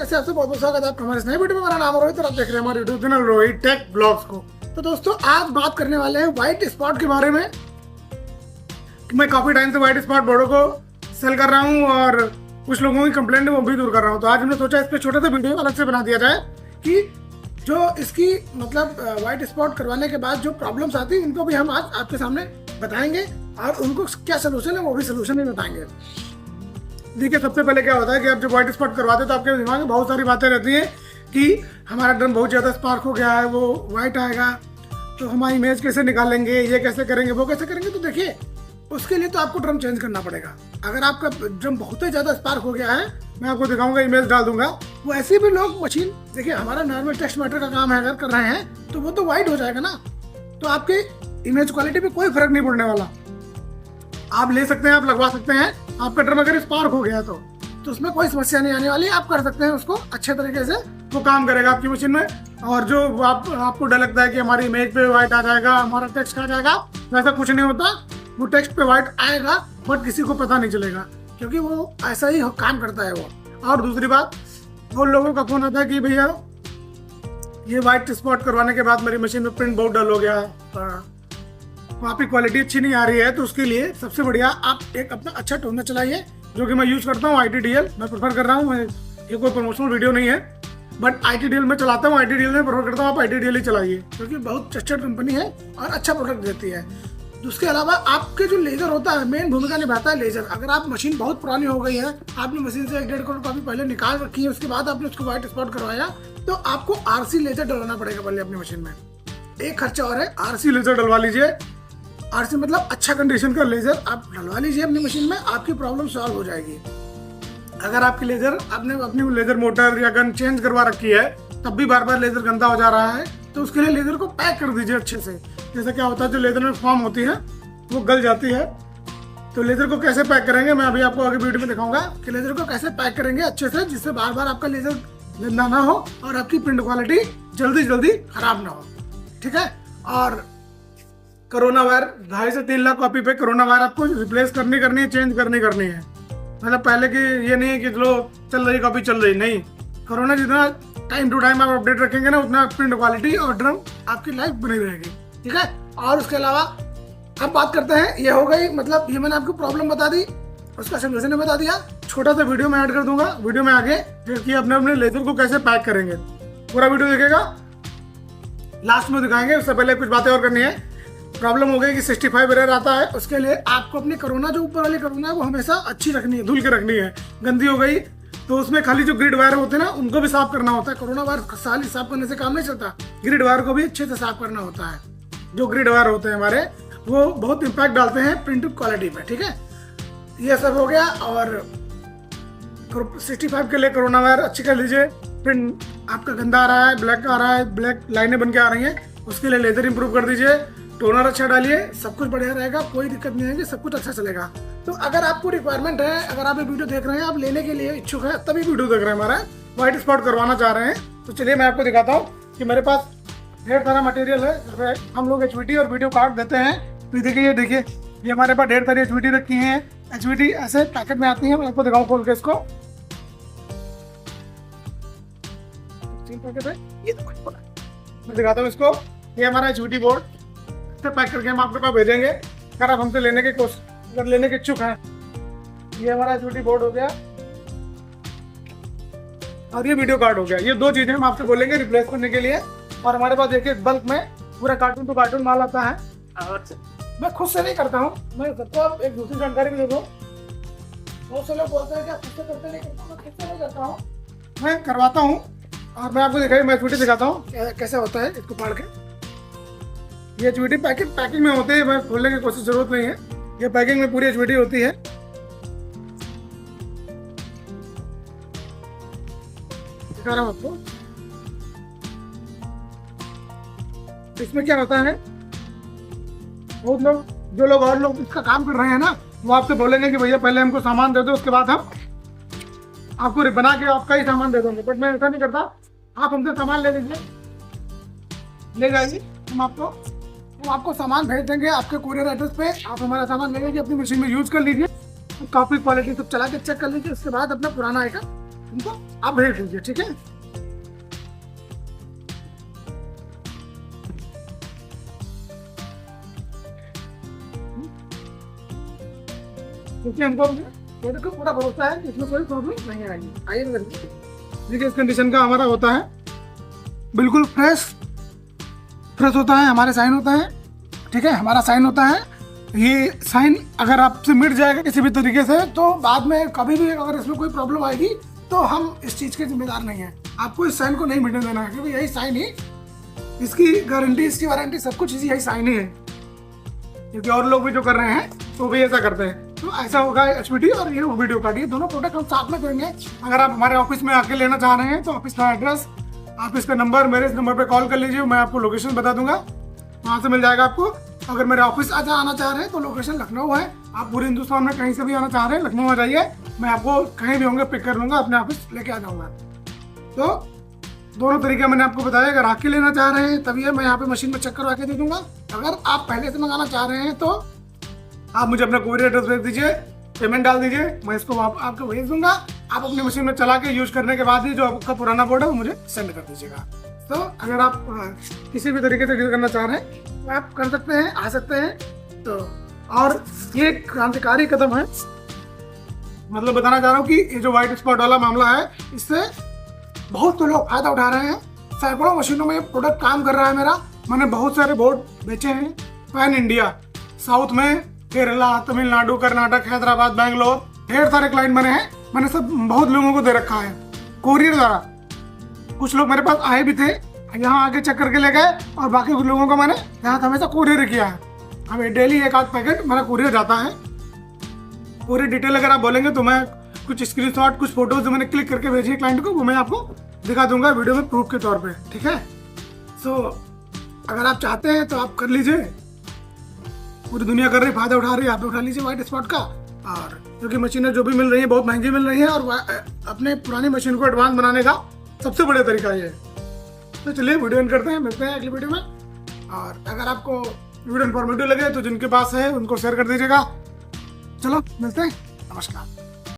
कैसे आपसे बहुत बहुत स्वागत है आपका हमारे इस नए वीडियो में। मेरा नाम है रोहित और आप देख रहे हैं हमारे YouTube channel Rohit tech blogs को। तो दोस्तों आज बात करने वाले हैं व्हाइट स्पॉट के बारे में। मैं काफी टाइम से व्हाइट स्पॉट बोर्डों को सेल कर रहा हूँ और कुछ लोगों की कंप्लेंट वो भी दूर कर रहा हूँ। तो आज हमने सोचा इस पर छोटा सा वीडियो अलग से बना दिया जाए कि जो इसकी मतलब व्हाइट स्पॉट करवाने के बाद जो प्रॉब्लम्स आती है इनको भी हम आज आपके सामने बताएंगे और उनको क्या सोल्यूशन है वो भी सोल्यूशन भी बताएंगे। देखिए सबसे पहले क्या होता है कि आप जब व्हाइट स्पॉट करवाते हैं तो आपके दिमाग में बहुत सारी बातें रहती हैं कि हमारा ड्रम बहुत ज़्यादा स्पार्क हो गया है, वो व्हाइट आएगा तो हमारी इमेज कैसे निकालेंगे, ये कैसे करेंगे, वो कैसे करेंगे। तो देखिए उसके लिए तो आपको ड्रम चेंज करना पड़ेगा। अगर आपका ड्रम बहुत ही ज़्यादा स्पार्क हो गया है, मैं आपको दिखाऊंगा, इमेज डाल दूंगा। वो ऐसे भी लोग मशीन देखिए हमारा नॉर्मल टेक्स्ट मैटर का काम है अगर कर रहे हैं तो वो तो व्हाइट हो जाएगा ना, तो आपकी इमेज क्वालिटी पे कोई फर्क नहीं पड़ने वाला। आप ले सकते हैं, आप लगवा सकते हैं। आपका ड्रम अगर स्पार्क हो गया तो उसमें कोई समस्या नहीं आने वाली। आप कर सकते हैं उसको अच्छे तरीके से, वो काम करेगा आपकी मशीन में। और जो आपको डर लगता है कि हमारी इमेज पे व्हाइट आ जाएगा, हमारा टेक्स्ट आ जाएगा, वैसा कुछ नहीं होता। वो टेक्स्ट पे व्हाइट आएगा बट किसी को पता नहीं चलेगा क्योंकि वो ऐसा ही काम करता है वो। और दूसरी बात, वो लोगों का फोन आता है कि भैया ये व्हाइट स्पॉट करवाने के बाद मेरी मशीन में प्रिंट बहुत डल हो गया, वहाँ पे क्वालिटी अच्छी नहीं आ रही है। तो उसके लिए सबसे बढ़िया आप एक अपना अच्छा टोनर चलाइए, जो कि मैं यूज़ करता हूँ ITDL। मैं प्रेफर कर रहा हूँ, ये कोई प्रमोशनल वीडियो नहीं है बट ITDL में चलाता हूँ, ITDL में प्रेफर करता हूँ। आप ITDL ही चलाइए क्योंकि बहुत ट्रस्टेड कंपनी है और अच्छा प्रोडक्ट देती है। उसके अलावा आपके जो लेजर होता है मेन भूमिका निभाता है लेजर। अगर आप मशीन बहुत पुरानी हो गई है, आपने मशीन से 1-1.5 करोड़ काफी पहले निकाल रखी है, उसके बाद आपने उसको व्हाइट स्पॉट करवाया, तो आपको RC लेजर डलवाना पड़ेगा पहले अपनी मशीन में। एक खर्चा और है, RC लेजर डलवा लीजिए। RC मतलब अच्छा कंडीशन का लेजर आप डलवा लीजिए अपनी मशीन में, आपकी प्रॉब्लम सॉल्व हो जाएगी। अगर आपकी लेजर आपने अपनी लेजर मोटर या गन चेंज करवा रखी है तब भी बार बार लेजर गंदा हो जा रहा है, तो उसके लिए लेजर को पैक कर दीजिए अच्छे से। जैसे क्या होता है जो लेजर में फॉर्म होती है वो गल जाती है, तो लेजर को कैसे पैक करेंगे मैं अभी आपको आगे वीडियो में दिखाऊंगा कि लेजर को कैसे पैक करेंगे अच्छे से, जिससे बार बार आपका लेजर गंदा ना हो और आपकी प्रिंट क्वालिटी जल्दी खराब ना हो। ठीक है। और कोरोना वायर 2.5 से 3 लाख कॉपी पे कोरोना वायर आपको रिप्लेस करनी है, चेंज करनी है। मतलब पहले की ये नहीं है कि चलो चल रही कॉपी चल रही, नहीं। कोरोना जितना टाइम टू टाइम आप अपडेट रखेंगे ना, उतना प्रिंट क्वालिटी और ड्रम आपकी लाइफ बनी रहेगी। ठीक है। और उसके अलावा अब बात करते हैं, ये हो गई मतलब ये मैंने आपको प्रॉब्लम बता दी, उसका सोल्यूशन भी बता दिया। छोटा सा वीडियो में ऐड कर दूंगा वीडियो में आगे कि अपने लेजर को कैसे पैक करेंगे। पूरा वीडियो देखेगा, लास्ट में दिखाएंगे। उससे पहले कुछ बातें और करनी है। प्रॉब्लम हो गई कि 65 एरर आता है, उसके लिए आपको अपनी कोरोना जो ऊपर वाली कोरोना है वो हमेशा अच्छी रखनी है, धुल के रखनी है। गंदी हो गई तो उसमें खाली जो ग्रिड वायर होते हैं ना उनको भी साफ करना होता है। कोरोना वायर खाली साफ करने से काम नहीं चलता, ग्रिड वायर को भी अच्छे से साफ करना होता है। जो ग्रिड वायर होते हैं हमारे वो बहुत इम्पैक्ट डालते हैं प्रिंट क्वालिटी में। ठीक है। ये सब हो गया। और 65 के लिए कोरोना वायर अच्छी कर लीजिए। प्रिंट आपका गंदा आ रहा है, ब्लैक आ रहा है, ब्लैक लाइनें बन के आ रही हैं, उसके लिए लेजर इंप्रूव कर दीजिए। टोनर अच्छा डालिए, सब कुछ बढ़िया रहेगा, कोई दिक्कत नहीं आएगी, सब कुछ अच्छा चलेगा। तो अगर आपको रिक्वायरमेंट है, अगर आप ये वीडियो देख रहे हैं, आप लेने के लिए इच्छुक है, तभी वीडियो देख रहे हैं हमारा, व्हाइट स्पॉट करवाना चाह रहे हैं, तो चलिए मैं आपको दिखाता हूँ कि मेरे पास ढेर सारा मटेरियल है। हम लोग HVT और वीडियो कार्ड देते हैं। तो देखिए ये हमारे पास ढेर सारी HVT रखी हैं। HVT ऐसे पैकेट में आती है, मैं आपको दिखाऊँ खोल के इसको। पैकेट है ये, मैं दिखाता हूँ इसको। ये हमारा HVT बोर्ड पैक करके हम आपके पास भेजेंगे अगर आप हमसे लेने के इच्छुक हैं। ये हमारा HVT बोर्ड हो गया और ये वीडियो कार्ड हो गया। ये 2 चीजें हम आपसे बोलेंगे रिप्लेस करने के लिए। और हमारे पास देखिए बल्क में पूरा कार्टून टू कार्टून माल आता है। मैं खुद से नहीं करता हूँ, मैं सबको एक दूसरी जानकारी भी दे दूँ। बहुत से लोग बोलते हैं कि खुद से करते नहीं, मैं खुद से नहीं करता हूँ, मैं करवाता हूँ। और मैं आपको दिखाई मैं HVT दिखाता हूँ कैसे होता है इसको फाड़ के। ये HVT पैकिंग में होते हैं, मैं खोलने की कोशिश जरूरत नहीं है। ये पैकिंग में पूरी HVT होती है। दिखा रहा हूँ आपको। इसमें क्या होता है, बहुत लोग जो लोग और लोग इसका काम कर रहे हैं ना, वो आपसे बोलेंगे कि भैया पहले हमको सामान दे दो, उसके बाद हम आपको बना के आपका ही सामान दे देंगे। बट मैं ऐसा नहीं करता, आप हमसे सामान ले लीजिए, ले जाइए, हम आपको सामान भेज देंगे आपके कोरियर एड्रेस पे। आप हमारा सामान ले लीजिए, अपनी मशीन में यूज कर लीजिए, काफी क्वालिटी सब चला के चेक कर लीजिए, उसके बाद अपना पुराना आएगा उनको आप भेज दीजिए, ठीक है। क्योंकि हमको प्रोडक्ट को पूरा भरोसा है कि इसमें कोई प्रॉब्लम नहीं आएगी। आइए देखिए, इस कंडीशन का हमारा होता है, बिल्कुल फ्रेश होता है, हमारे साइन होता है, ठीक है, हमारा साइन होता है। ये साइन अगर आपसे मिट जाएगा किसी भी तरीके से तो बाद में कभी भी अगर इसमें कोई प्रॉब्लम आएगी तो हम इस चीज़ के जिम्मेदार नहीं हैं। आपको इस साइन को नहीं मिटने देना है, क्योंकि यही साइन ही इसकी गारंटी, इसकी वारंटी, सब कुछ यही साइन ही है। क्योंकि और लोग भी जो कर रहे हैं वो भी ऐसा करते हैं। तो ऐसा होगा HPT और ये वीडियो कार्ड, ये दोनों प्रोडक्ट हम साथ में देंगे। अगर आप हमारे ऑफिस में आके लेना चाह रहे हैं तो ऑफिस का एड्रेस, ऑफिस का नंबर, मेरे इस नंबर पे कॉल कर लीजिए, मैं आपको लोकेशन बता दूंगा, वहाँ से मिल जाएगा आपको। अगर मेरे ऑफिस आना चाह रहे हैं तो लोकेशन लखनऊ है। आप पूरे हिंदुस्तान में कहीं से भी आना चाह रहे हैं, लखनऊ आ जाइए, मैं आपको कहीं भी होंगे पिक कर लूँगा, अपने ऑफिस लेके आ जाऊँगा। तो दोनों तरीके मैंने आपको बताया। अगर आके लेना चाह रहे हैं तभी मैं यहाँ पे मशीन में चेक करवा के दे दूँगा। अगर आप पहले से मंगाना चाह रहे हैं तो आप मुझे अपना कोरियर एड्रेस भेज दीजिए, पेमेंट डाल दीजिए, मैं इसको आपको भेज दूंगा। आप अपनी मशीन में चला के यूज करने के बाद ही जो आपका पुराना बोर्ड है वो मुझे सेंड कर दीजिएगा। तो अगर आप किसी भी तरीके से डील करना चाह रहे हैं तो आप कर सकते हैं, आ सकते हैं। तो और ये क्रांतिकारी कदम है, मतलब बताना चाह रहा हूँ कि ये जो व्हाइट स्पॉट वाला मामला है, इससे बहुत तो लोग फायदा उठा रहे हैं। सैकड़ों मशीनों में ये प्रोडक्ट काम कर रहा है मेरा। मैंने बहुत सारे बोर्ड बेचे हैं पैन इंडिया, साउथ में केरला, तमिलनाडु, कर्नाटक, हैदराबाद, बैंगलोर, ढेर सारे क्लाइंट बने हैं। मैंने सब बहुत लोगों को दे रखा है कोरियर द्वारा। कुछ लोग मेरे पास आए भी थे, यहाँ आके चेक करके ले गए, और बाकी कुछ लोगों को मैंने यहाँ हमेशा कोरियर किया है। हमें डेली एक आध पैकेट मेरा कोरियर जाता है। पूरी डिटेल अगर आप बोलेंगे तो मैं कुछ स्क्रीनशॉट, कुछ फोटोज जो मैंने क्लिक करके भेजी क्लाइंट को, वो मैं आपको दिखा दूंगा वीडियो में प्रूफ के तौर पे, ठीक है। सो अगर आप चाहते हैं तो आप कर लीजिए, पूरी दुनिया कर रही, फायदा उठा रही है, आप भी उठा लीजिए व्हाइट स्पॉट का। और क्योंकि मशीनें जो भी मिल रही है बहुत महंगी मिल रही है, और अपने पुरानी मशीन को एडवांस बनाने का सबसे बढ़िया तरीका ये है। तो चलिए वीडियो एंड करते हैं, मिलते हैं अगली वीडियो में। और अगर आपको वीडियो इन्फॉर्मेटिव लगे तो जिनके पास है उनको शेयर कर दीजिएगा। चलो मिलते हैं, नमस्कार।